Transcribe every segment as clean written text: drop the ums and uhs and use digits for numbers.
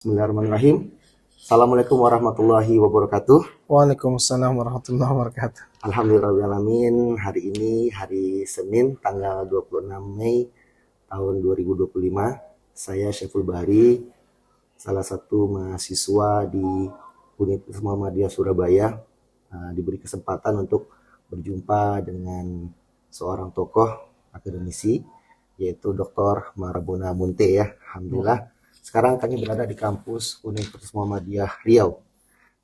Bismillahirrahmanirrahim. Assalamualaikum warahmatullahi wabarakatuh. Waalaikumsalam warahmatullahi wabarakatuh. Alhamdulillahirrahmanirrahim. Hari ini hari Senin tanggal 26 Mei tahun 2025. Saya Syeful Bahri, salah satu mahasiswa di Universitas Muhammadiyah Surabaya, diberi kesempatan untuk berjumpa dengan seorang tokoh akademisi, yaitu Dr. Marabona Munte ya. Alhamdulillah. Sekarang kami berada di kampus Universitas Muhammadiyah Riau.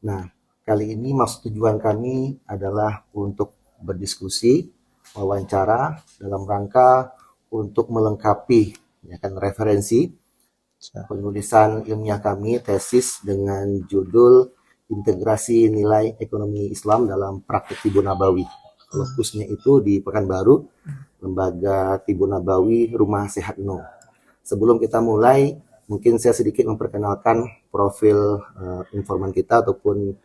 Nah, kali ini maksud tujuan kami adalah untuk berdiskusi, wawancara dalam rangka untuk melengkapi referensi penulisan ilmiah kami, tesis dengan judul Integrasi Nilai Ekonomi Islam dalam Praktik Tibu Nabawi. Lokusnya itu di Pekanbaru, Lembaga Tibu Nabawi Rumah Sehat No. Sebelum kita mulai, mungkin saya sedikit memperkenalkan profil informan kita ataupun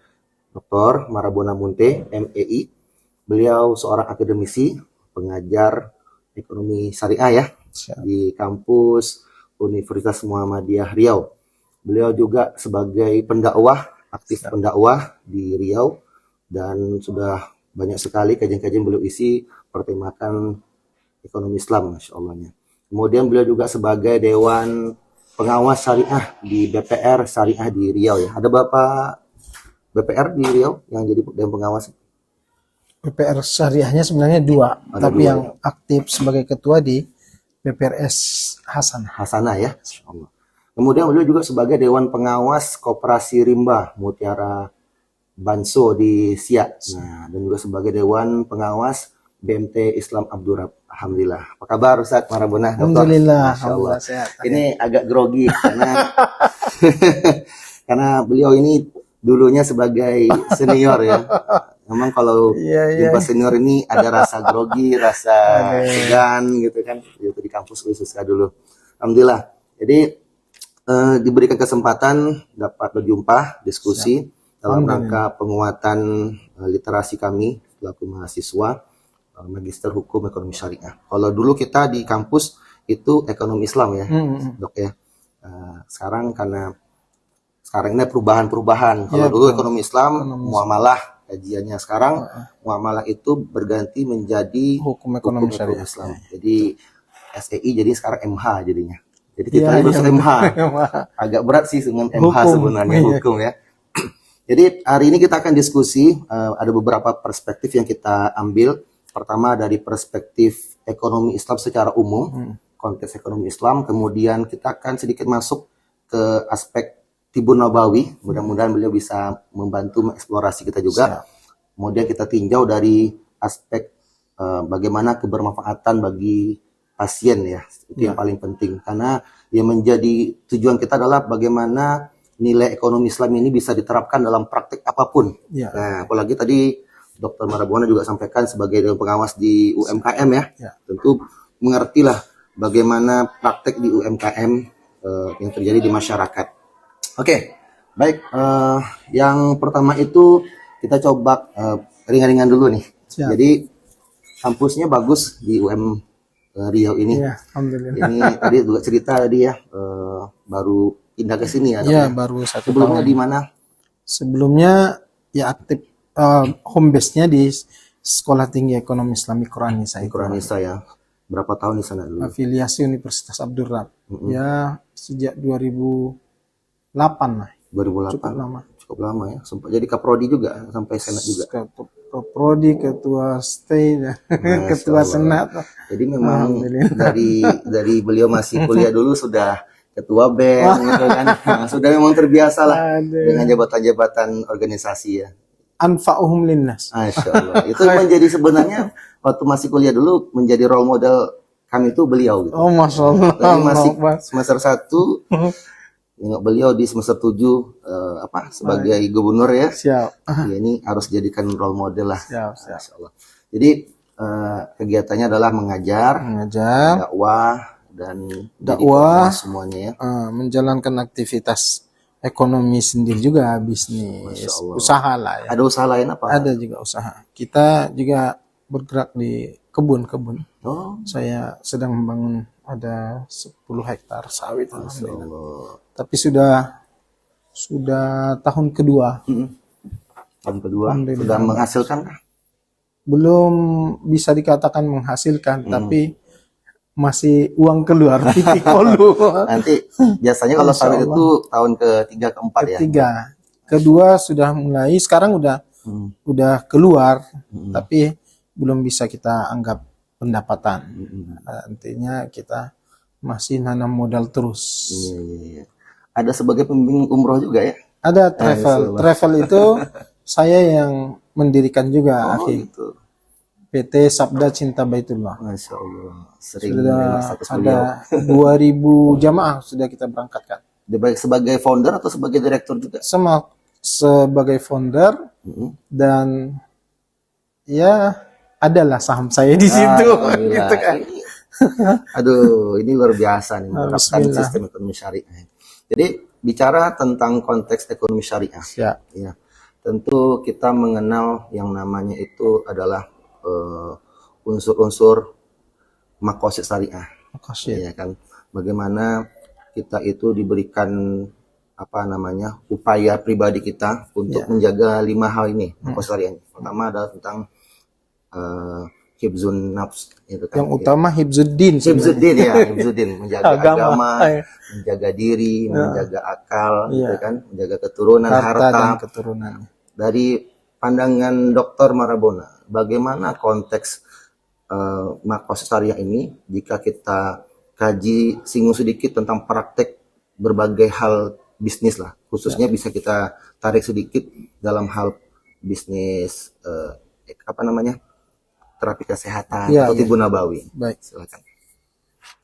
Dr. Marabona Munte, MEI. Beliau seorang akademisi, pengajar ekonomi syariah ya di kampus Universitas Muhammadiyah Riau. Beliau juga sebagai pendakwah, aktif pendakwah di Riau, dan sudah banyak sekali kajian-kajian beliau isi bertemakan ekonomi Islam, Masya Allahnya. Kemudian beliau juga sebagai Dewan Pengawas Syariah di BPR Syariah di Riau ya. Ada Bapak BPR di Riau yang jadi Dewan Pengawas? BPR syariahnya sebenarnya dua, tapi yang aktif sebagai ketua di BPRS Hasanah ya. Allah. Kemudian beliau juga sebagai Dewan Pengawas Koperasi Rimba Mutiara Banso di Siak. Nah, dan juga sebagai Dewan Pengawas BMT Islam Abdurrahman. Alhamdulillah. Apa kabar Ustaz Marabona? Alhamdulillah. Alhamdulillah sehat. Ini agak grogi karena beliau ini dulunya sebagai senior ya. Memang kalau jumpa senior ini ada rasa grogi, rasa segan gitu kan. Itu di kampus khusus dulu. Alhamdulillah. Jadi diberikan kesempatan dapat berjumpa, diskusi dalam rangka penguatan literasi kami selaku mahasiswa Magister Hukum Ekonomi Syariah. Kalau dulu kita di kampus itu ekonomi Islam ya, Dok ya. Sekarang karena ini perubahan. Kalau dulu ekonomi Islam, muamalah kajiannya. Sekarang muamalah itu berganti menjadi hukum ekonomi syariah Islam. Jadi SEI jadi sekarang MH jadinya. Jadi kita harus MH. Agak berat sih dengan MH sebenarnya hukum ya. Jadi hari ini kita akan diskusi, ada beberapa perspektif yang kita ambil. Pertama dari perspektif ekonomi Islam secara umum, konteks ekonomi Islam. Kemudian kita akan sedikit masuk ke aspek Tibun Nabawi. Mudah-mudahan beliau bisa membantu mengeksplorasi kita juga. Kemudian kita tinjau dari aspek bagaimana kebermanfaatan bagi pasien ya. Itu yang paling penting. Karena yang menjadi tujuan kita adalah bagaimana nilai ekonomi Islam ini bisa diterapkan dalam praktik apapun. Nah, apalagi tadi Dr. Marabona juga sampaikan sebagai Dewan Pengawas di UMKM ya. Tentu mengertilah bagaimana praktek di UMKM yang terjadi di masyarakat. Oke, baik. Yang pertama itu kita coba ringan-ringan dulu nih. Jadi kampusnya bagus di UM Riau ini. Alhamdulillah. Ini tadi juga cerita tadi ya, baru pindah ke sini ya. Baru 1 tahun. Sebelumnya di mana? Sebelumnya ya aktif home base-nya di Sekolah Tinggi Ekonomi Islami Quranisa. Quranisa ya. Berapa tahun di sana dulu? Afiliasi Universitas Abdurrahman. Ya sejak 2008 lah. 2008. Cukup lama ya. Sempat jadi kaprodi juga sampai senat juga. Kaprodi, ketua stay, ketua senat. Jadi memang dari beliau masih kuliah dulu sudah ketua BEM gitu kan. Nah, sudah memang terbiasa lah dengan jabatan-jabatan organisasi ya. Anfa'uhum linnas. Masya Allah. Itu menjadi sebenarnya waktu masih kuliah dulu menjadi role model kami itu beliau gitu. Oh, Masya Allah. Dari masih semester 1 beliau di semester 7 sebagai gubernur ya. Siap. Ya, ini harus jadikan role model lah. Siap. Masya Allah. Jadi kegiatannya adalah mengajar, dakwah semuanya ya. Menjalankan aktivitas ekonomi sendiri juga, bisnis, usaha lah ya. Ada usaha lain apa? Ada juga usaha. Kita juga bergerak di kebun-kebun. Saya sedang membangun ada 10 hektar sawit. Alhamdulillah. Tapi sudah Sudah tahun kedua. Tahun kedua Alhamdulillah. sudah menghasilkan kah? Belum bisa dikatakan menghasilkan, tapi masih uang keluar titik holu. Nanti biasanya kalau Insya sawit Allah. itu tahun ketiga keempat ya. Ketiga, kedua sudah mulai, sekarang udah keluar, tapi belum bisa kita anggap pendapatan. Artinya kita masih nanam modal terus. Iya, iya, iya. Ada sebagai pembimbing umroh juga ya? Ada travel itu saya yang mendirikan juga, Oh akhi. gitu. PT Sabda Cinta Baitullah. Masya Allah. Sering Sudah dengar status beliau. ada 2000 jamaah sudah kita berangkatkan. Dia baik sebagai founder atau sebagai direktur juga? Sama sebagai founder dan ya adalah saham saya di situ. Alhamdulillah. Gitu kan. Aduh, ini luar biasa nih menerapkan Bismillah. sistem ekonomi syariah. Jadi bicara tentang konteks ekonomi syariah, Ya, ya tentu kita mengenal yang namanya itu adalah unsur-unsur makosid syariah, makasih. ya kan? Bagaimana kita itu diberikan apa namanya upaya pribadi kita untuk menjaga 5 hal ini makosid syariah. Pertama adalah tentang hibzun nafs, itu kan. Yang utama Hibzuddin. Hibzuddin ya, Hibzuddin menjaga agama, Ay, menjaga diri, menjaga akal, gitu Iya. kan, menjaga keturunan, harta dan harta. keturunan. Dari pandangan Dr. Marabona, bagaimana konteks makosid syariah ini jika kita kaji singgung sedikit tentang praktek berbagai hal bisnis lah, khususnya bisa kita tarik sedikit dalam hal bisnis apa namanya terapi kesehatan Ya, atau tibu nabawi. Baik. Silakan.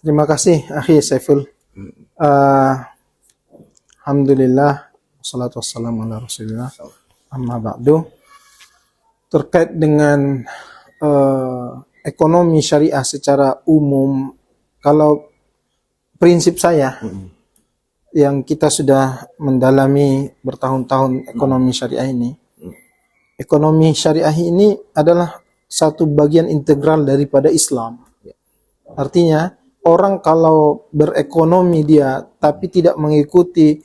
Terima kasih, akhi Saiful. Alhamdulillah, wassalatu wassalamu ala rasulillah. Amma ba'du. Terkait dengan ekonomi syariah secara umum, kalau prinsip saya yang kita sudah mendalami bertahun-tahun ekonomi syariah ini, ekonomi syariah ini adalah satu bagian integral daripada Islam. Artinya orang kalau berekonomi dia tapi tidak mengikuti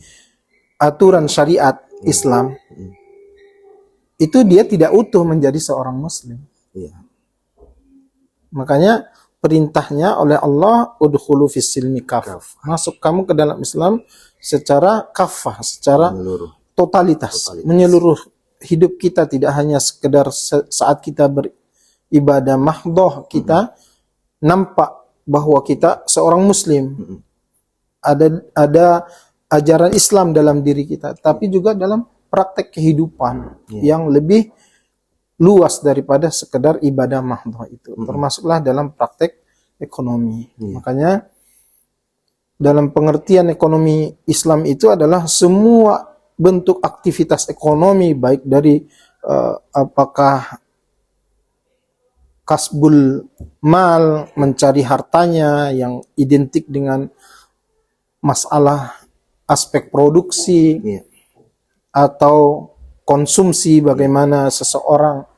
aturan syariat Islam, itu dia tidak utuh menjadi seorang muslim. Iya. Makanya perintahnya oleh Allah, udkhulu fis silmi kafah. Masuk kamu ke dalam Islam secara kafah, secara Menyeluruh. totalitas, menyeluruh hidup kita, tidak hanya sekedar saat kita beribadah mahdoh kita nampak bahwa kita seorang muslim. Ada ajaran Islam dalam diri kita, tapi juga dalam praktek kehidupan yang lebih luas daripada sekedar ibadah mahdoh itu. Termasuklah dalam praktek ekonomi. Makanya dalam pengertian ekonomi Islam itu adalah semua bentuk aktivitas ekonomi, baik dari apakah kasbul mal, mencari hartanya yang identik dengan masalah aspek produksi, atau konsumsi, bagaimana seseorang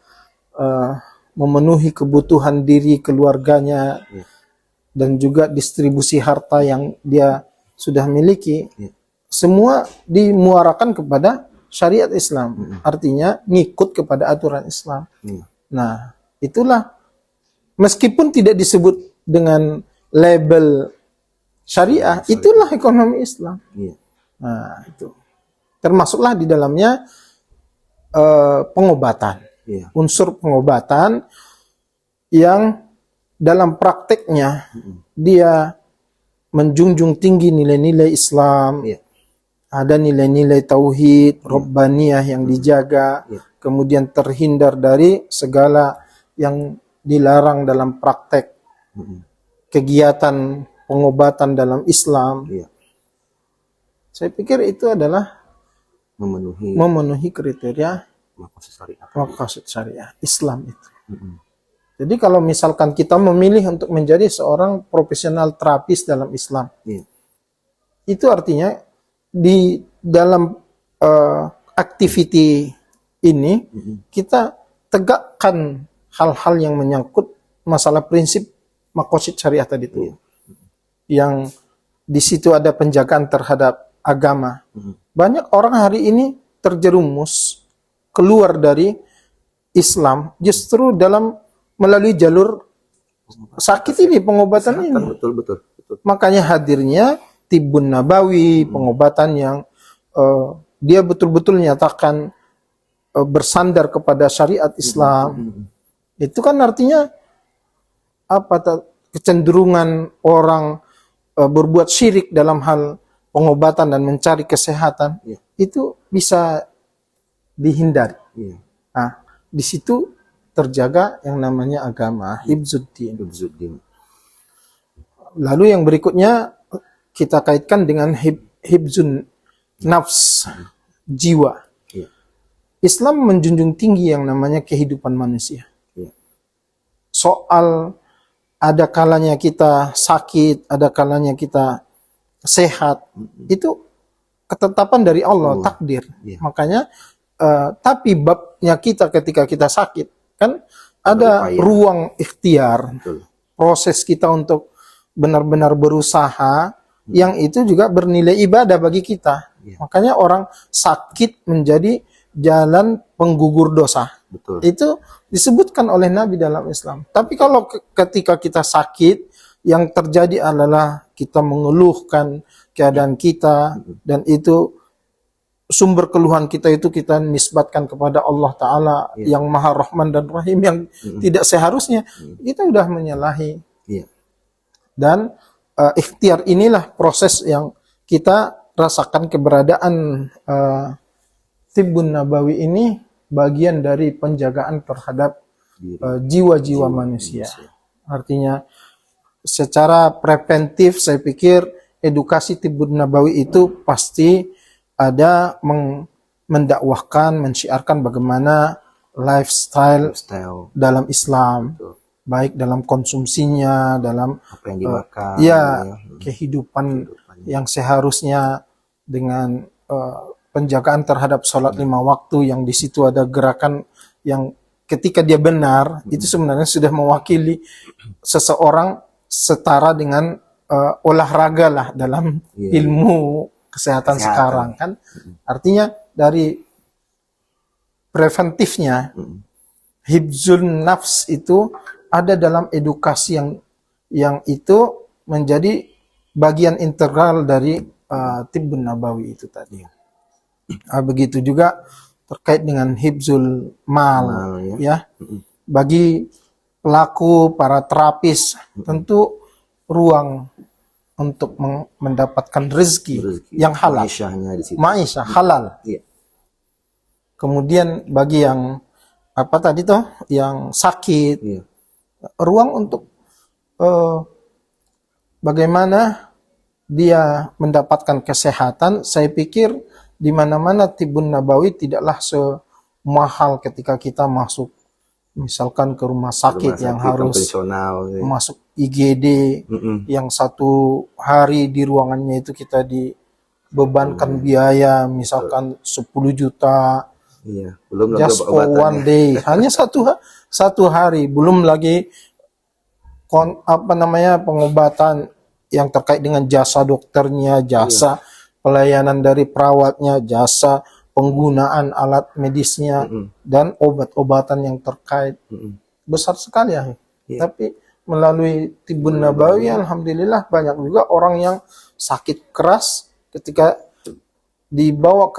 memenuhi kebutuhan diri keluarganya, dan juga distribusi harta yang dia sudah miliki, semua dimuarakan kepada syariat Islam. Artinya ngikut kepada aturan Islam. Nah, itulah meskipun tidak disebut dengan label syariah, itulah ekonomi Islam. Nah, itu termasuklah di dalamnya pengobatan, unsur pengobatan yang dalam prakteknya dia menjunjung tinggi nilai-nilai Islam. Ada nilai-nilai tauhid, robbaniyah yang dijaga, kemudian terhindar dari segala yang dilarang dalam praktek kegiatan pengobatan dalam Islam. Saya pikir itu adalah memenuhi kriteria maqasid syariah Islam itu. Jadi kalau misalkan kita memilih untuk menjadi seorang profesional terapis dalam Islam, itu artinya di dalam activity ini kita tegakkan hal-hal yang menyangkut masalah prinsip maqasid syariah tadi itu. Yang di situ ada penjagaan terhadap agama, banyak orang hari ini terjerumus keluar dari Islam justru dalam melalui jalur sakit ini, pengobatan ini. Betul, betul, betul. Makanya hadirnya Tibbun Nabawi, pengobatan yang dia betul-betul menyatakan bersandar kepada syariat Islam. Itu kan artinya apa? Kecenderungan orang berbuat syirik dalam hal pengobatan dan mencari kesehatan itu bisa dihindari. Nah, di situ terjaga yang namanya agama, hibzuddin. Lalu yang berikutnya kita kaitkan dengan hibzun nafs, jiwa. Islam menjunjung tinggi yang namanya kehidupan manusia. Soal ada kalanya kita sakit, ada kalanya kita sehat, itu ketetapan dari Allah, takdir. Makanya tapi babnya kita ketika kita sakit kan ada ruang ikhtiar, proses kita untuk benar-benar berusaha yang itu juga bernilai ibadah bagi kita. Makanya orang sakit menjadi jalan penggugur dosa. Itu disebutkan oleh Nabi dalam Islam. Tapi kalau ketika kita sakit, yang terjadi adalah kita mengeluhkan keadaan kita, dan itu sumber keluhan kita itu kita nisbatkan kepada Allah Ta'ala yang Maha Rahman dan Rahim, yang tidak seharusnya, kita sudah menyalahi. Dan ikhtiar inilah proses yang kita rasakan keberadaan Tibbun Nabawi ini bagian dari penjagaan terhadap jiwa-jiwa manusia. Artinya secara preventif saya pikir edukasi Tibbun Nabawi itu pasti ada mendakwahkan, mensyiarkan bagaimana lifestyle dalam Islam, baik dalam konsumsinya, dalam apa yang dimakan, kehidupan yang seharusnya dengan penjagaan terhadap sholat 5 waktu, yang di situ ada gerakan yang ketika dia benar, itu sebenarnya sudah mewakili seseorang setara dengan olahraga lah dalam ilmu kesehatan sekarang kan. Artinya dari preventifnya, hibzun nafs itu ada dalam edukasi yang itu menjadi bagian integral dari Tibbun Nabawi itu tadi. Begitu juga terkait dengan hibzul mal, ya. Bagi pelaku, para terapis, tentu ruang untuk mendapatkan rezeki yang halal, maisha halal. Kemudian bagi yang apa tadi toh, yang sakit, ruang untuk bagaimana dia mendapatkan kesehatan. Saya pikir di mana-mana Tibbun Nabawi tidaklah semahal ketika kita masuk misalkan ke rumah sakit yang harus masuk IGD, yang 1 hari di ruangannya itu kita dibebankan biaya misalkan 10 juta, belum just for one day, hanya satu hari, belum lagi pengobatan yang terkait dengan jasa dokternya, jasa pelayanan dari perawatnya, jasa penggunaan alat medisnya, dan obat-obatan yang terkait. Besar sekali ya. Tapi melalui Tibbun Nabawi, alhamdulillah banyak juga orang yang sakit keras ketika dibawa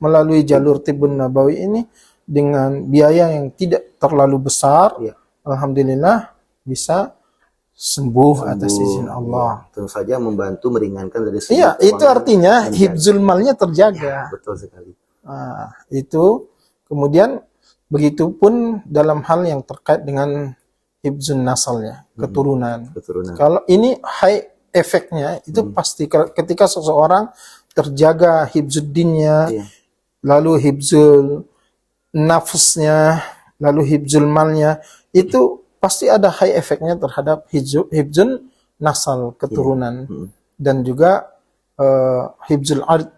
melalui jalur Tibbun Nabawi ini dengan biaya yang tidak terlalu besar, alhamdulillah bisa sembuh atas izin Allah. Tentu saja membantu meringankan dari segi itu artinya hibzul malnya terjaga. Betul sekali. Itu kemudian begitupun dalam hal yang terkait dengan hibzun nasal, ya, keturunan. Kalau ini high efeknya itu pasti ketika seseorang terjaga hibzuddinnya, lalu hibzul nafsnya, lalu hibzul malnya, itu pasti ada high efeknya terhadap hibzun nasal, keturunan, dan juga hibzul ard,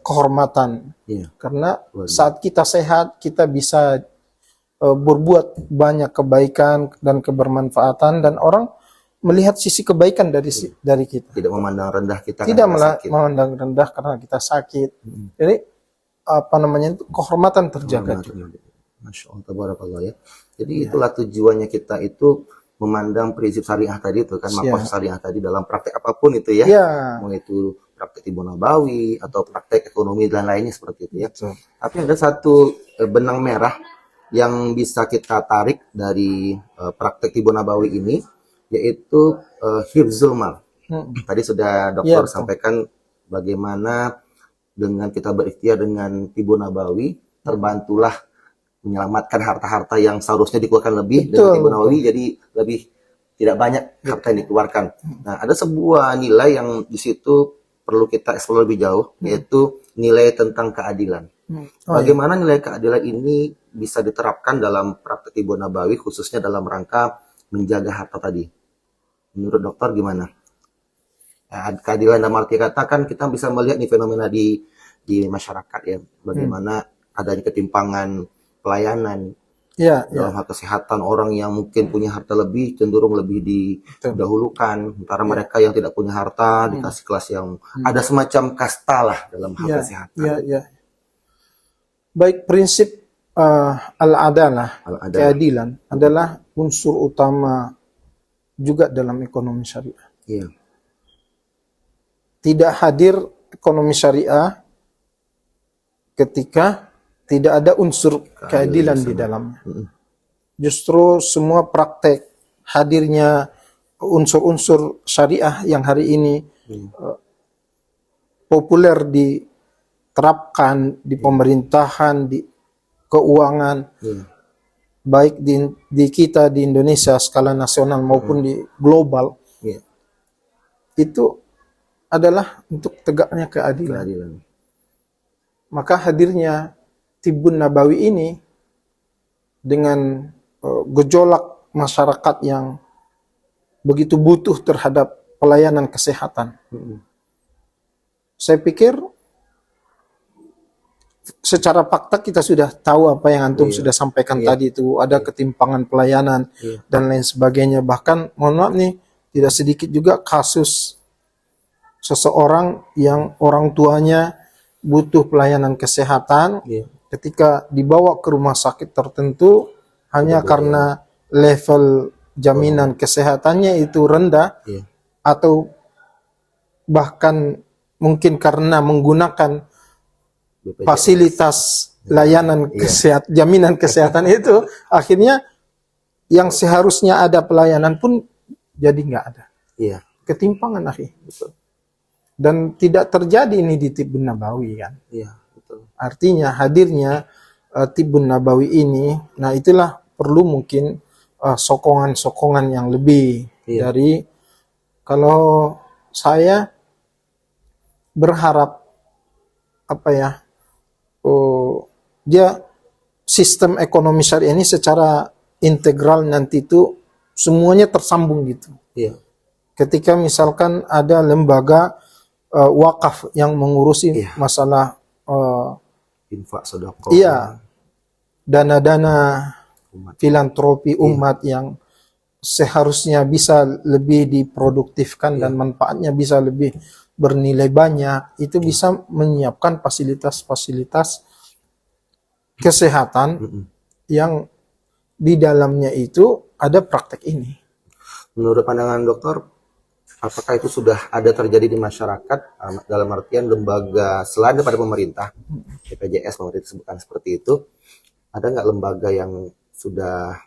kehormatan. Karena saat kita sehat, kita bisa berbuat banyak kebaikan dan kebermanfaatan, dan orang melihat sisi kebaikan dari kita. Tidak memandang rendah kita Tidak karena sakit. memandang rendah karena kita sakit. Jadi apa namanya itu kehormatan terjaga juga. Masya Allah, tabarakallah ya. Jadi itulah tujuannya kita itu memandang prinsip syariah tadi itu kan, makosid syariah tadi dalam praktek apapun itu ya. Mau itu praktek tibu nabawi atau praktek ekonomi dan lainnya seperti itu ya. Tapi ada satu benang merah yang bisa kita tarik dari praktek tibu nabawi ini, yaitu hifzul mal. Tadi sudah dokter sampaikan bagaimana dengan kita berikhtiar dengan tibu nabawi, terbantulah menyelamatkan harta-harta yang seharusnya dikeluarkan lebih dari tibu nabawi, jadi lebih tidak banyak harta yang dikeluarkan. Nah, ada sebuah nilai yang di situ perlu kita eksplor lebih jauh, yaitu nilai tentang keadilan. Bagaimana nilai keadilan ini bisa diterapkan dalam praktek tibu nabawi, khususnya dalam rangka menjaga harta tadi? Menurut dokter gimana? Keadilan dalam arti kata kan kita bisa melihat nih fenomena di masyarakat ya, bagaimana adanya ketimpangan pelayanan dalam hal kesehatan. Orang yang mungkin punya harta lebih cenderung lebih didahulukan, sementara mereka yang tidak punya harta dikasih kelas yang ada semacam kasta lah dalam hal kesehatan. Baik, prinsip al-adalah, keadilan adalah unsur utama juga dalam ekonomi syariah. Tidak hadir ekonomi syariah ketika tidak ada unsur keadilan di dalamnya. Justru semua praktek hadirnya unsur-unsur syariah yang hari ini populer diterapkan di pemerintahan, di keuangan, baik di kita di Indonesia skala nasional maupun di global, itu adalah untuk tegaknya keadilan. Maka hadirnya Tibun Nabawi ini dengan gejolak masyarakat yang begitu butuh terhadap pelayanan kesehatan. Saya pikir secara fakta kita sudah tahu apa yang antum sudah sampaikan tadi itu, ada ketimpangan pelayanan dan lain sebagainya. Bahkan mohon maaf nih, tidak sedikit juga kasus seseorang yang orang tuanya butuh pelayanan kesehatan, ketika dibawa ke rumah sakit tertentu hanya karena level jaminan kesehatannya itu rendah, atau bahkan mungkin karena menggunakan fasilitas layanan jaminan kesehatan itu, akhirnya yang seharusnya ada pelayanan pun jadi nggak ada. Ketimpangan dan tidak terjadi ini di Tibun Nabawi kan. Artinya hadirnya Tibun Nabawi ini, nah itulah perlu mungkin sokongan-sokongan yang lebih dari, kalau saya berharap dia sistem ekonomi syariah ini secara integral nanti itu semuanya tersambung gitu. Ketika misalkan ada lembaga wakaf yang mengurusi masalah infak sedekah, dana-dana filantropi umat yang seharusnya bisa lebih diproduktifkan dan manfaatnya bisa lebih bernilai banyak, itu bisa menyiapkan fasilitas-fasilitas kesehatan yang di dalamnya itu ada praktek ini. Menurut pandangan dokter, apakah itu sudah ada terjadi di masyarakat dalam artian lembaga selain daripada pemerintah, BPJS pemerintah sebutkan seperti itu, ada nggak lembaga yang sudah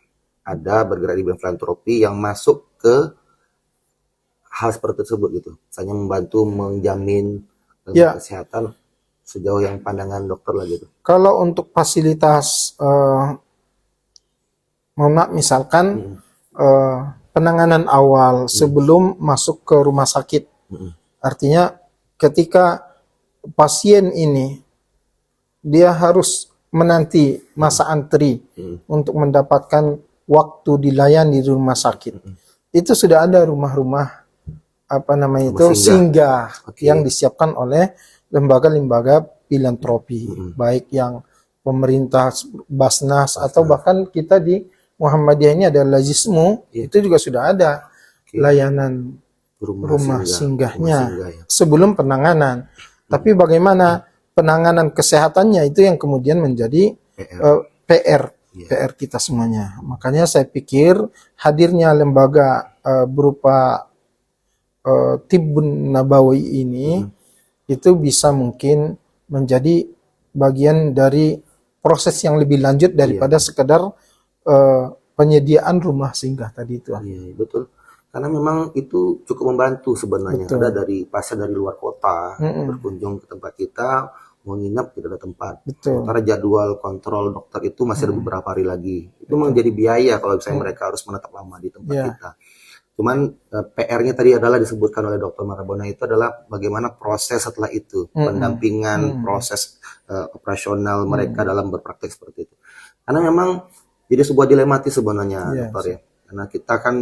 ada bergerak di bidang filantropi yang masuk ke hal seperti tersebut gitu, misalnya membantu menjamin kesehatan sejauh yang pandangan dokter lah gitu? Kalau untuk fasilitas, misalkan penanganan awal sebelum masuk ke rumah sakit. Artinya ketika pasien ini dia harus menanti masa antri untuk mendapatkan waktu dilayani di rumah sakit. Itu sudah ada rumah-rumah singgah yang disiapkan oleh lembaga-lembaga filantropi, baik yang pemerintah, Basnas, atau bahkan kita di Muhammadiyah ini ada Lazismu, itu juga sudah ada layanan rumah singgahnya ya. sebelum penanganan. Tapi bagaimana penanganan kesehatannya itu yang kemudian menjadi PR kita semuanya. Makanya saya pikir hadirnya lembaga berupa Tibbun Nabawi ini itu bisa mungkin menjadi bagian dari proses yang lebih lanjut daripada sekedar penyediaan rumah singgah tadi itu. Iya, betul. Karena memang itu cukup membantu sebenarnya. Betul. Ada dari pasien dari luar kota berkunjung ke tempat kita, mau nginap tidak ada tempat. Betul. Sementara jadwal kontrol dokter itu masih ada beberapa hari lagi. Itu menjadi biaya kalau misalnya mereka harus menetap lama di tempat kita. Cuman PR-nya tadi adalah disebutkan oleh Dr. Marabona itu adalah bagaimana proses setelah itu, pendampingan proses operasional mereka dalam berpraktek seperti itu. Karena memang jadi sebuah dilematis sebenarnya, dokter ya. Karena kita kan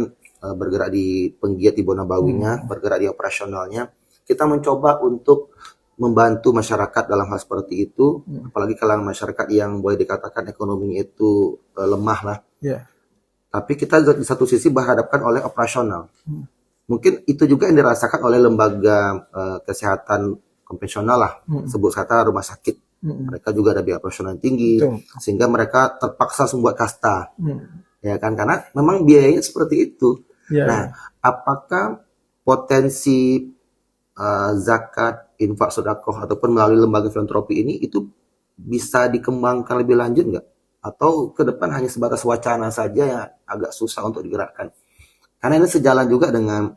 bergerak di penggiat di Bonabawinya, bergerak di operasionalnya. Kita mencoba untuk membantu masyarakat dalam hal seperti itu, apalagi kalangan masyarakat yang boleh dikatakan ekonominya itu lemah lah. Tapi kita di satu sisi berhadapkan oleh operasional. Mungkin itu juga yang dirasakan oleh lembaga kesehatan konvensional lah, sebut kata rumah sakit. Mereka juga ada biaya operasional yang tinggi, sehingga mereka terpaksa membuat kasta, ya kan? Karena memang biayanya seperti itu. Nah, apakah potensi zakat, infak, sedekah ataupun melalui lembaga filantropi ini itu bisa dikembangkan lebih lanjut nggak? Atau ke depan hanya sebatas wacana saja yang agak susah untuk digerakkan? Karena ini sejalan juga dengan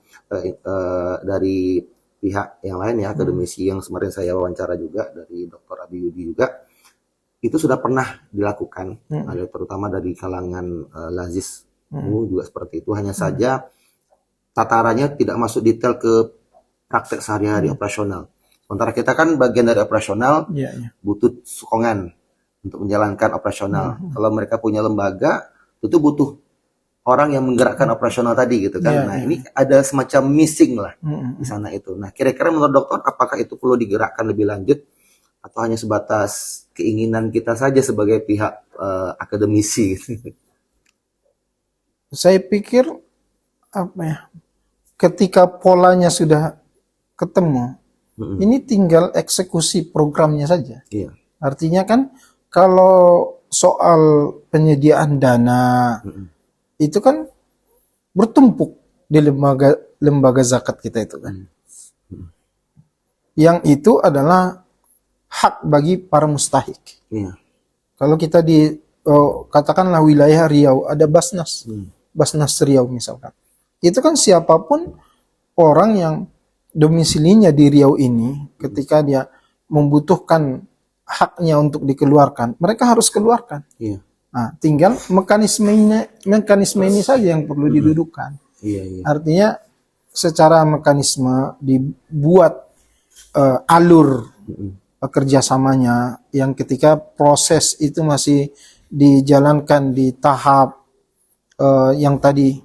dari pihak yang lain ya, akademisi yang kemarin saya wawancara juga dari Dr. Abi Yudi juga, itu sudah pernah dilakukan, terutama dari kalangan Lazis juga seperti itu. Hanya saja tatarannya tidak masuk detail ke praktek sehari-hari operasional. Sementara kita kan bagian dari operasional, butuh sokongan untuk menjalankan operasional. Kalau mereka punya lembaga, itu butuh orang yang menggerakkan operasional tadi gitu kan. Ini ada semacam missing lah di sana itu. Nah, kira-kira menurut dokter apakah itu perlu digerakkan lebih lanjut atau hanya sebatas keinginan kita saja sebagai pihak akademisi? Saya pikir ketika polanya sudah ketemu, ini tinggal eksekusi programnya saja. Artinya kan kalau soal penyediaan dana itu kan bertumpuk di lembaga zakat kita itu kan. Yang itu adalah hak bagi para mustahik. Kalau kita katakanlah wilayah Riau ada Basnas, Basnas Riau misalkan. Itu kan siapapun orang yang domisilinya di Riau ini, ketika dia membutuhkan haknya untuk dikeluarkan, mereka harus keluarkan. Nah, tinggal mekanisme ini saja yang perlu didudukkan. Artinya secara mekanisme dibuat alur kerjasamanya yang ketika proses itu masih dijalankan di tahap yang tadi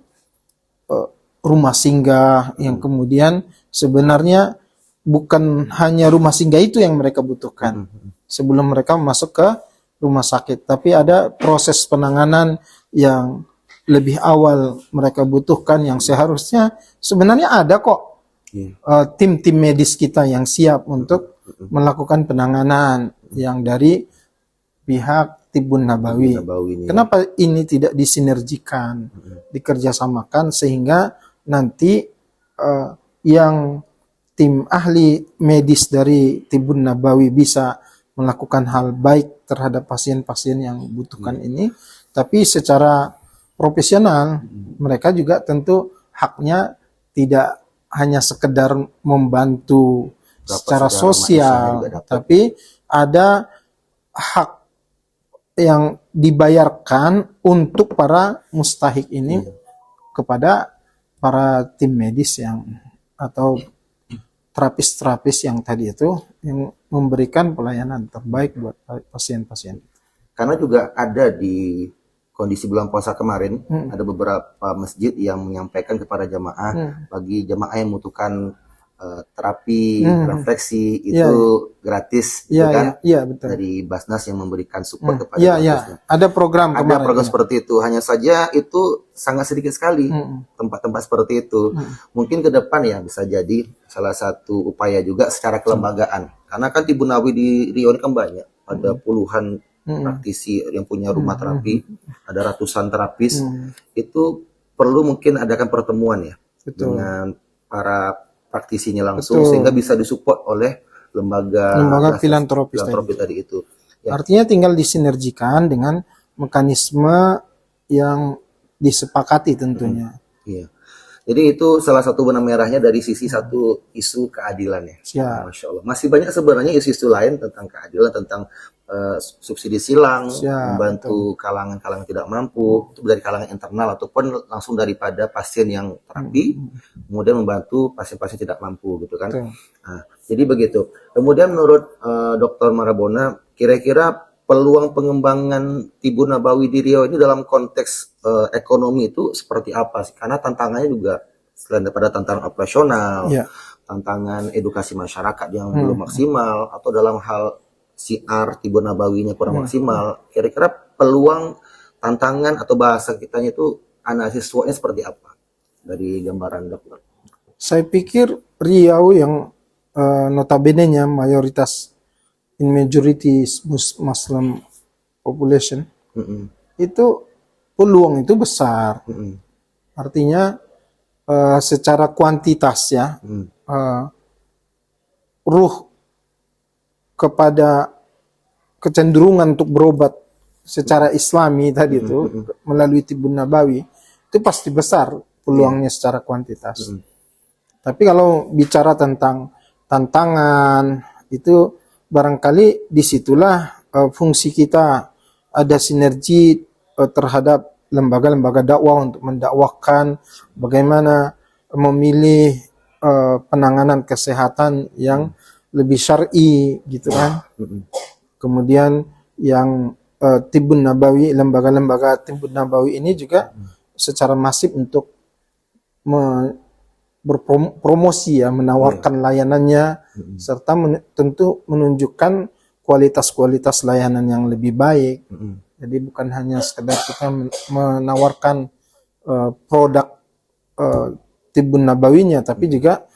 rumah singgah, yang kemudian sebenarnya bukan hanya rumah singgah itu yang mereka butuhkan sebelum mereka masuk ke rumah sakit, tapi ada proses penanganan yang lebih awal mereka butuhkan yang seharusnya sebenarnya ada kok tim-tim medis kita yang siap untuk melakukan penanganan yang dari pihak Tibbun Nabawi. Kenapa ini tidak disinergikan, dikerjasamakan sehingga nanti yang tim ahli medis dari Tibbun Nabawi bisa melakukan hal baik terhadap pasien-pasien yang membutuhkan ini, tapi secara profesional mereka juga tentu haknya tidak hanya sekedar membantu secara sosial, tapi ada hak yang dibayarkan untuk para mustahik ini kepada para tim medis yang atau terapis-terapis yang tadi itu yang memberikan pelayanan terbaik buat pasien-pasien. Karena juga ada di kondisi bulan puasa kemarin, ada beberapa masjid yang menyampaikan kepada jamaah bagi jamaah yang membutuhkan terapi refleksi itu gratis gitu Iya, kan, iya, betul. dari Basnas yang memberikan support kepada Iya, kampusnya. ada program Ada kemarin. program seperti itu, hanya saja itu sangat sedikit sekali tempat-tempat seperti itu. Mungkin ke depan ya bisa jadi salah satu upaya juga secara kelembagaan. Karena kan Tibunawi di Riau ini kan banyak, ada puluhan praktisi yang punya rumah terapi, ada ratusan terapis. Itu perlu mungkin adakan pertemuan ya dengan para praktisinya langsung, sehingga bisa disupport oleh lembaga filantropis tadi itu. Ya. Artinya tinggal disinergikan dengan mekanisme yang disepakati tentunya. Iya. Jadi itu salah satu benang merahnya dari sisi satu isu keadilan ya. Masya Allah. Masih banyak sebenarnya isu-isu lain tentang keadilan, tentang subsidi silang, membantu kalangan-kalangan tidak mampu, dari kalangan internal ataupun langsung daripada pasien yang terapi, kemudian membantu pasien-pasien tidak mampu gitu kan. Nah, jadi begitu. Kemudian menurut Dr. Marabona, kira-kira peluang pengembangan Tibun Nabawi di Riau ini dalam konteks ekonomi itu seperti apa sih? Karena tantangannya juga selain daripada tantangan operasional, tantangan edukasi masyarakat yang belum maksimal, atau dalam hal siar Tibun Nabawinya kurang maksimal. Kira-kira peluang, tantangan atau bahasa kitanya itu analisis SWOT-nya seperti apa dari gambaran dokter? Saya pikir Riau yang notabene-nya mayoritas in majority Muslim population itu peluang itu besar. Artinya secara kuantitas ya ruh kepada kecenderungan untuk berobat secara Islami tadi itu melalui Tibun Nabawi itu pasti besar peluangnya secara kuantitas. Tapi kalau bicara tentang tantangan itu barangkali disitulah fungsi kita, ada sinergi terhadap lembaga-lembaga dakwah untuk mendakwahkan bagaimana memilih penanganan kesehatan yang lebih syar'i gitu kan. Kemudian yang Tibun Nabawi, lembaga-lembaga Tibun Nabawi ini juga secara masif untuk berpromosi ya, menawarkan layanannya serta tentu menunjukkan kualitas-kualitas layanan yang lebih baik. Jadi bukan hanya sekedar kita menawarkan produk Tibun Nabawinya, tapi juga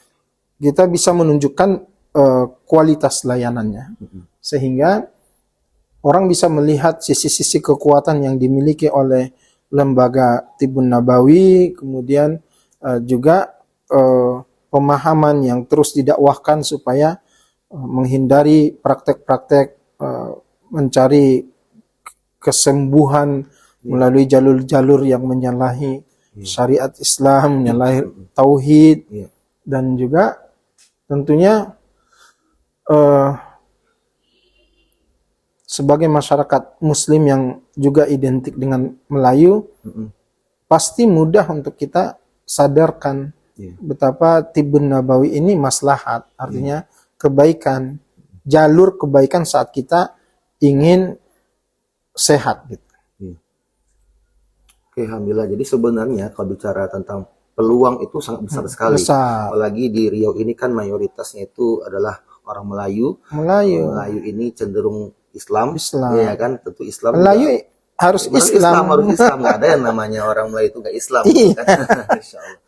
kita bisa menunjukkan kualitas layanannya, sehingga orang bisa melihat sisi-sisi kekuatan yang dimiliki oleh lembaga Tibun Nabawi, kemudian juga pemahaman yang terus didakwahkan supaya menghindari praktek-praktek mencari kesembuhan melalui jalur-jalur yang menyalahi syariat Islam, menyalahi tauhid, dan juga tentunya sebagai masyarakat Muslim yang juga identik dengan Melayu, pasti mudah untuk kita sadarkan betapa Tibun Nabawi ini maslahat, artinya kebaikan, jalur kebaikan saat kita ingin sehat gitu. Oke, alhamdulillah. Jadi sebenarnya kalau bicara tentang peluang itu sangat besar sekali. Apalagi di Riau ini kan mayoritasnya itu adalah orang Melayu. Melayu ini cenderung Islam. Ya kan, tentu Islam. Melayu harus Islam. Harus Islam. Nggak ada yang namanya orang Melayu itu nggak Islam. Kan? Insya Allah.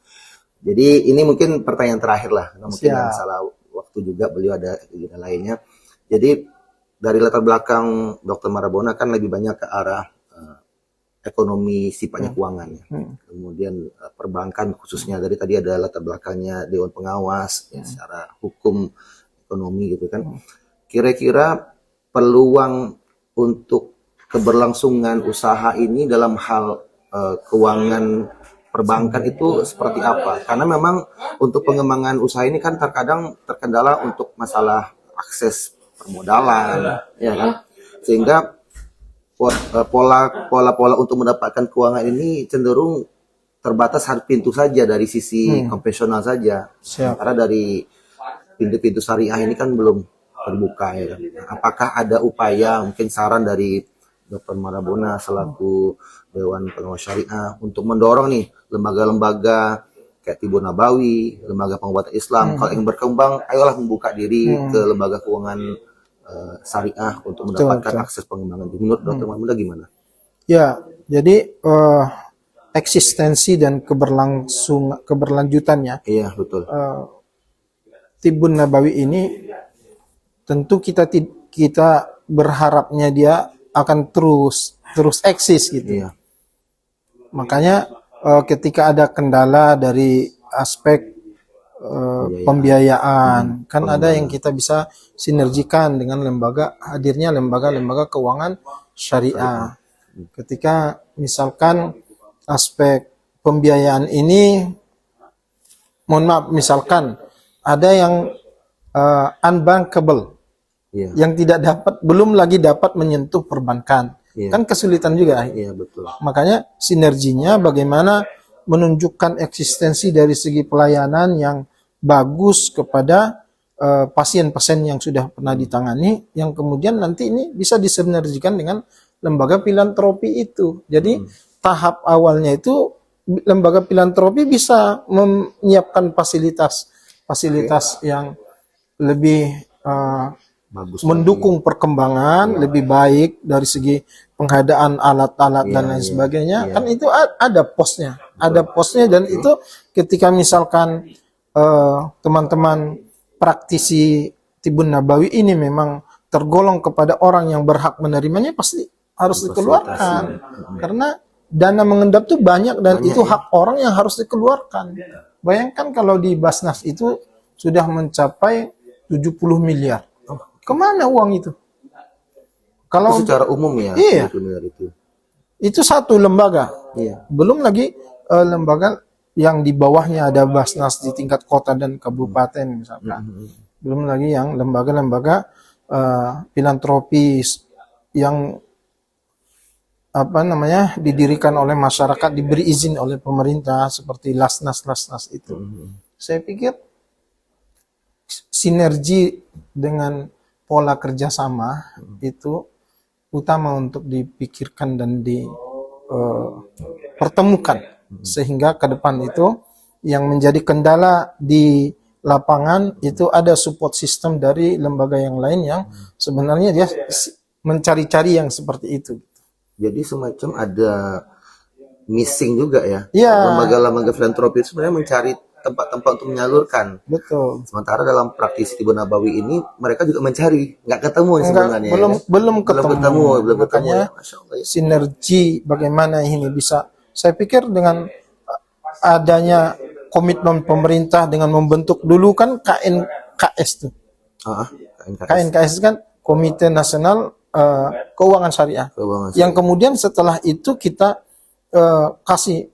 Jadi ini mungkin pertanyaan terakhir lah. Mungkin masalah waktu juga, beliau ada kegiatan lainnya. Jadi dari latar belakang Dr. Marabona kan lebih banyak ke arah ekonomi sifatnya keuangan ya. Kemudian perbankan khususnya, dari tadi ada latar belakangnya Dewan Pengawas ya, secara hukum ekonomi gitu kan. Kira-kira peluang untuk keberlangsungan usaha ini dalam hal keuangan perbankan itu seperti apa? Karena memang untuk pengembangan usaha ini kan terkadang terkendala untuk masalah akses permodalan, ya kan? Sehingga pola untuk mendapatkan keuangan ini cenderung terbatas hanya pintu saja dari sisi konvensional saja. Karena dari pintu-pintu syariah ini kan belum terbuka ya. Apakah ada upaya, mungkin saran dari Dr. Marabona selaku Dewan Pengawas Syariah untuk mendorong nih lembaga-lembaga kayak Tibun Nabawi, lembaga pengobatan Islam. Kalau ingin berkembang, ayolah membuka diri ke lembaga keuangan syariah untuk mendapatkan akses pengembangan. Menurut Dr. Mahmuda gimana? Ya, jadi eksistensi dan keberlanjutannya Iya, betul. Tibun Nabawi ini tentu kita berharapnya dia akan terus eksis gitu. Iya. Makanya ketika ada kendala dari aspek pembiayaan, kan ada yang kita bisa sinergikan dengan hadirnya lembaga-lembaga keuangan syariah. Ketika misalkan aspek pembiayaan ini, mohon maaf, misalkan ada yang unbankable, yang belum lagi dapat menyentuh perbankan, kan kesulitan juga. Iya, betul. Makanya sinerginya bagaimana menunjukkan eksistensi dari segi pelayanan yang bagus kepada pasien-pasien yang sudah pernah ditangani, yang kemudian nanti ini bisa disinergikan dengan lembaga filantropi itu. Jadi tahap awalnya itu lembaga filantropi bisa menyiapkan fasilitas yang lebih Bagus mendukung perkembangan lebih baik dari segi pengadaan alat-alat dan lain sebagainya. Kan itu ada posnya, dan itu ketika misalkan teman-teman praktisi Tibun Nabawi ini memang tergolong kepada orang yang berhak menerimanya, pasti harus dikeluarkan karena dana mengendap tuh banyak dan itu hak orang yang harus dikeluarkan. Bayangkan kalau di Basnas itu sudah mencapai 70 miliar. Kemana uang itu? Kalau itu secara umum ya, iya, itu satu lembaga. Iya. Belum lagi lembaga yang di bawahnya ada Basnas di tingkat kota dan kabupaten misalkan. Belum lagi yang lembaga-lembaga filantropis yang didirikan oleh masyarakat, diberi izin oleh pemerintah seperti Lasnas itu. Saya pikir sinergi dengan pola kerjasama itu utama untuk dipikirkan dan dipertemukan sehingga ke depan itu yang menjadi kendala di lapangan itu ada support system dari lembaga yang lain yang sebenarnya dia mencari-cari yang seperti itu. Jadi semacam ada missing juga ya. Ya. Lembaga-lembaga filantropi itu sebenarnya mencari tempat-tempat untuk menyalurkan. Betul. Sementara dalam praktisi Tibun Nabawi ini mereka juga mencari, nggak ketemu sebenarnya. Belum ketemu. Ya. Masya Allah, ya. Sinergi bagaimana ini bisa. Saya pikir dengan adanya komitmen pemerintah dengan membentuk dulu kan KNKS tuh. KNKS kan Komite Nasional Keuangan Syariah. Yang kemudian setelah itu kita kasih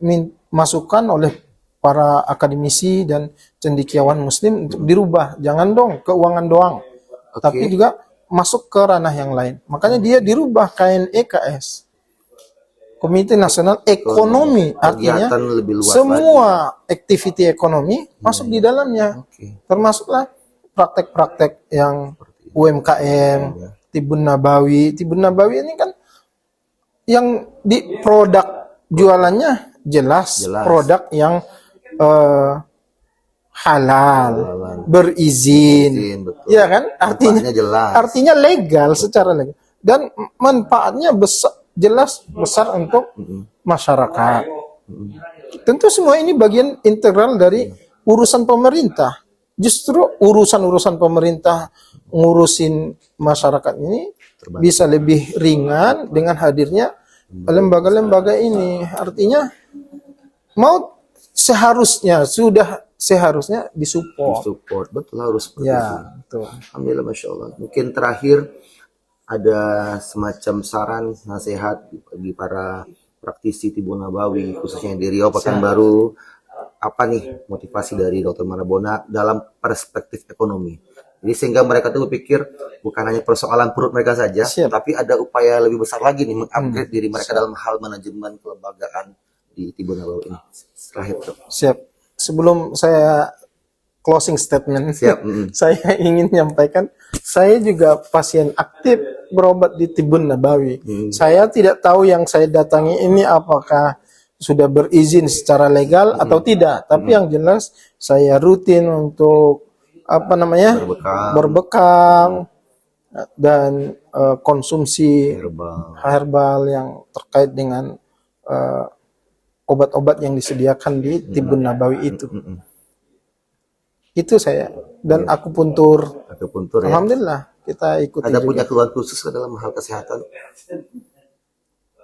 masukan oleh para akademisi dan cendekiawan muslim untuk dirubah. Jangan dong keuangan doang, tapi juga masuk ke ranah yang lain. Makanya dia dirubah KNEKS, Komite Nasional Ekonomi, artinya semua aktiviti ekonomi masuk di dalamnya, termasuklah praktek-praktek yang UMKM, Tibun Nabawi. Tibun Nabawi ini kan yang di produk jualannya jelas. Produk yang halal, berizin, ya kan? Artinya legal, secara legal, dan manfaatnya besar untuk masyarakat. Tentu semua ini bagian integral dari urusan pemerintah. Justru urusan pemerintah ngurusin masyarakat ini bisa lebih ringan dengan hadirnya lembaga-lembaga ini. Artinya seharusnya disupport. Betul, harus seperti itu. Betul. Alhamdulillah, Masya Allah. Mungkin terakhir ada semacam saran nasihat bagi para praktisi Tibun Nabawi khususnya di Riau Pekanbaru. Apa nih motivasi dari Dr. Marabona dalam perspektif ekonomi? Jadi sehingga mereka tuh berpikir bukan hanya persoalan perut mereka saja, tapi ada upaya lebih besar lagi nih mengupgrade diri mereka dalam hal manajemen kelembagaan di Tibun Nabawi ini. Terakhir, Dok. Siap. Sebelum saya closing statement, saya ingin menyampaikan, saya juga pasien aktif berobat di Tibun Nabawi. Saya tidak tahu yang saya datangi ini apakah sudah berizin secara legal atau tidak. Tapi yang jelas saya rutin untuk berbekam dan konsumsi herbal yang terkait dengan obat-obat yang disediakan di Tibun Nabawi itu. Itu saya dan akupuntur. Akupuntur ya. Alhamdulillah kita ikuti. Ada juga. punya keluhan khusus dalam hal kesehatan?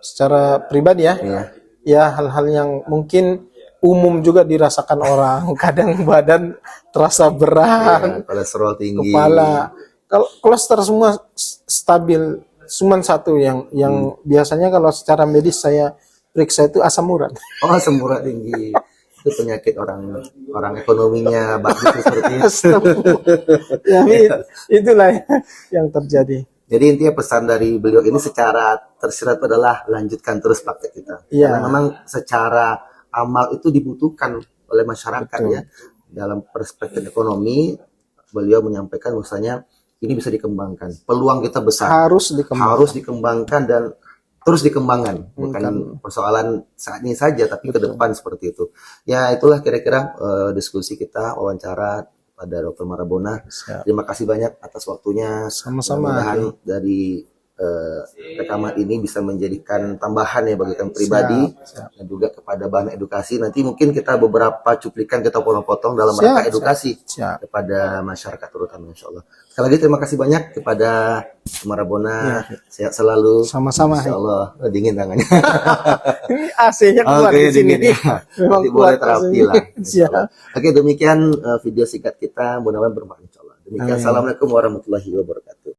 Secara pribadi ya. Iya. Ya hal-hal yang mungkin umum juga dirasakan orang. Kadang badan terasa berat, Kolesterol tinggi. kepala. Kalau kolesterol semua stabil. Cuman satu yang biasanya kalau secara medis saya periksa itu asam urat. Oh, asam urat tinggi. Itu penyakit orang ekonominya bagus seperti itu. Ya, itulah yang terjadi. Jadi intinya pesan dari beliau ini secara tersirat adalah lanjutkan terus praktek kita. Ya. Karena memang secara amal itu dibutuhkan oleh masyarakat. Betul. Ya. Dalam perspektif ekonomi, beliau menyampaikan bahwasanya ini bisa dikembangkan. Peluang kita besar. Harus dikembangkan dan terus dikembangkan. Bukan persoalan saat ini saja, tapi ke depan seperti itu. Ya itulah kira-kira diskusi kita, wawancara pada Dr. Marabona. Siap. Terima kasih banyak atas waktunya. Sama-sama. Mudah-mudahan dari rekaman ini bisa menjadikan tambahan ya bagi kami pribadi dan juga kepada bahan edukasi. Nanti mungkin kita beberapa cuplikan kita potong-potong dalam rangka edukasi kepada masyarakat terutama, insya Allah. Sekali lagi terima kasih banyak kepada Marabona. Sehat selalu. Sama-sama. Insya Allah. Dingin tangannya. Ini AC-nya keluar di sini. Dingin, ya. Nanti boleh terapi lah. Oke, demikian video singkat kita. Mudah-mudahan bermanfaat, insya Allah. Demikian. Assalamualaikum warahmatullahi wabarakatuh.